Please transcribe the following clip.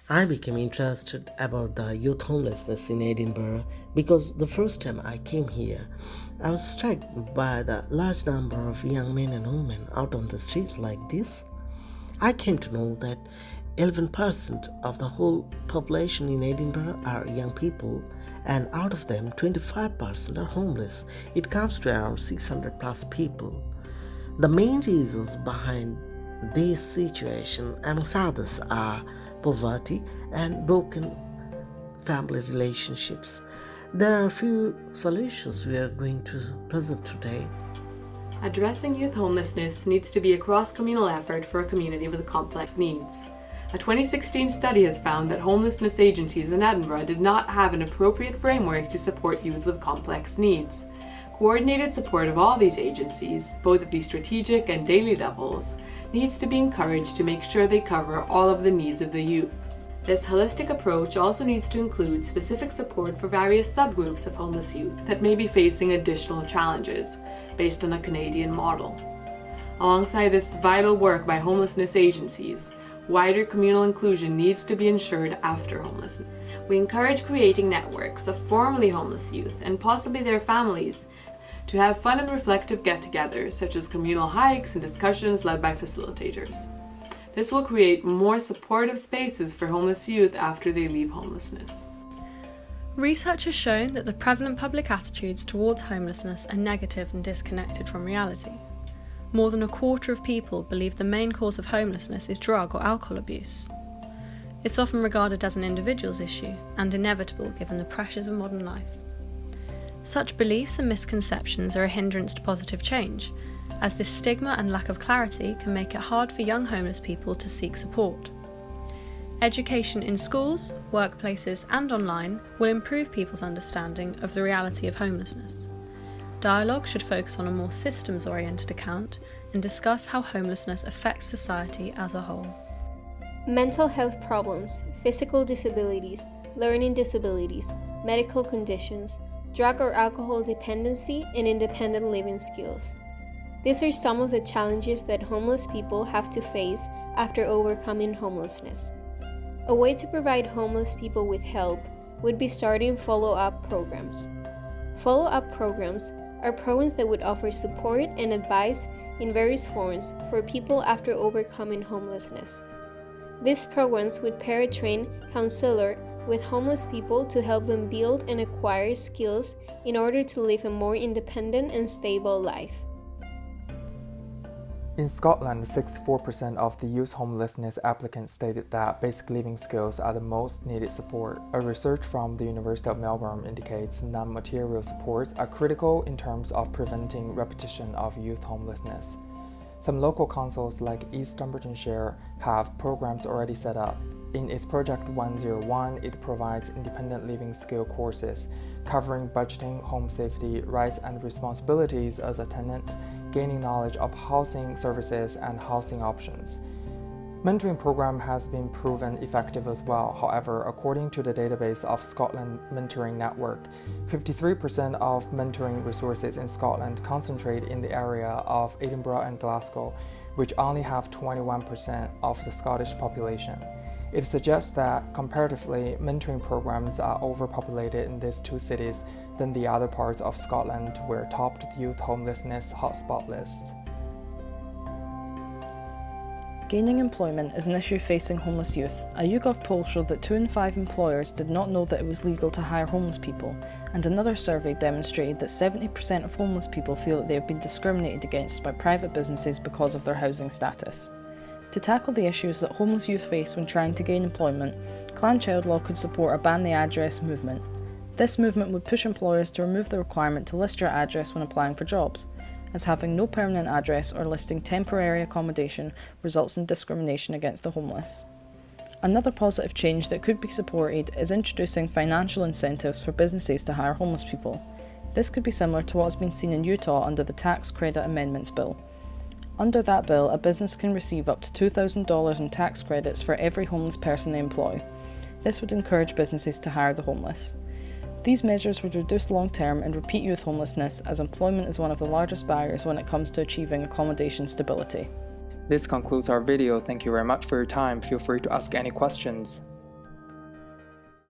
I became interested about the youth homelessness in Edinburgh because the first time I came here, I was struck by the large number of young men and women out on the streets like this. I came to know that 11% of the whole population in Edinburgh are young people, and out of them, 25% are homeless. It comes to around 600 plus people. The main reasons behind this situation, amongst others, are poverty and broken family relationships. There are a few solutions we are going to present today. Addressing youth homelessness needs to be a cross-communal effort for a community with complex needs. A 2016 study has found that homelessness agencies in Edinburgh did not have an appropriate framework to support youth with complex needs. Coordinated support of all these agencies, both at the strategic and daily levels, needs to be encouraged to make sure they cover all of the needs of the youth. This holistic approach also needs to include specific support for various subgroups of homeless youth that may be facing additional challenges, based on a Canadian model. Alongside this vital work by homelessness agencies, wider communal inclusion needs to be ensured after homelessness. We encourage creating networks of formerly homeless youth and possibly their families to have fun and reflective get-togethers, such as communal hikes and discussions led by facilitators. This will create more supportive spaces for homeless youth after they leave homelessness. Research has shown that the prevalent public attitudes towards homelessness are negative and disconnected from reality. More than a quarter of people believe the main cause of homelessness is drug or alcohol abuse. It's often regarded as an individual's issue and inevitable given the pressures of modern life. Such beliefs and misconceptions are a hindrance to positive change, as this stigma and lack of clarity can make it hard for young homeless people to seek support. Education in schools, workplaces, and online will improve people's understanding of the reality of homelessness. Dialogue should focus on a more systems-oriented account and discuss how homelessness affects society as a whole. Mental health problems, physical disabilities, learning disabilities, medical conditions, drug or alcohol dependency, and independent living skills. These are some of the challenges that homeless people have to face after overcoming homelessness. A way to provide homeless people with help would be starting follow-up programs. Follow-up programs are programs that would offer support and advice in various forms for people after overcoming homelessness. These programs would pair a trained counselor with homeless people to help them build and acquire skills in order to live a more independent and stable life. In Scotland, 64% of the youth homelessness applicants stated that basic living skills are the most needed support. A research from the University of Melbourne indicates non-material supports are critical in terms of preventing repetition of youth homelessness. Some local councils like East Dunbartonshire have programs already set up. In its Project 101, it provides independent living skill courses covering budgeting, home safety, rights and responsibilities as a tenant, gaining knowledge of housing services and housing options. Mentoring program has been proven effective as well. However, according to the database of Scotland Mentoring Network, 53% of mentoring resources in Scotland concentrate in the area of Edinburgh and Glasgow, which only have 21% of the Scottish population. It suggests that, comparatively, mentoring programs are overpopulated in these two cities than the other parts of Scotland where topped youth homelessness hotspot lists. Gaining employment is an issue facing homeless youth. A YouGov poll showed that 2 in 5 employers did not know that it was legal to hire homeless people, and another survey demonstrated that 70% of homeless people feel that they have been discriminated against by private businesses because of their housing status. To tackle the issues that homeless youth face when trying to gain employment, Clan Child Law could support a Ban the Address movement. This movement would push employers to remove the requirement to list your address when applying for jobs, as having no permanent address or listing temporary accommodation results in discrimination against the homeless. Another positive change that could be supported is introducing financial incentives for businesses to hire homeless people. This could be similar to what has been seen in Utah under the Tax Credit Amendments Bill. Under that bill, a business can receive up to $2,000 in tax credits for every homeless person they employ. This would encourage businesses to hire the homeless. These measures would reduce long-term and repeat youth homelessness, as employment is one of the largest barriers when it comes to achieving accommodation stability. This concludes our video. Thank you very much for your time. Feel free to ask any questions.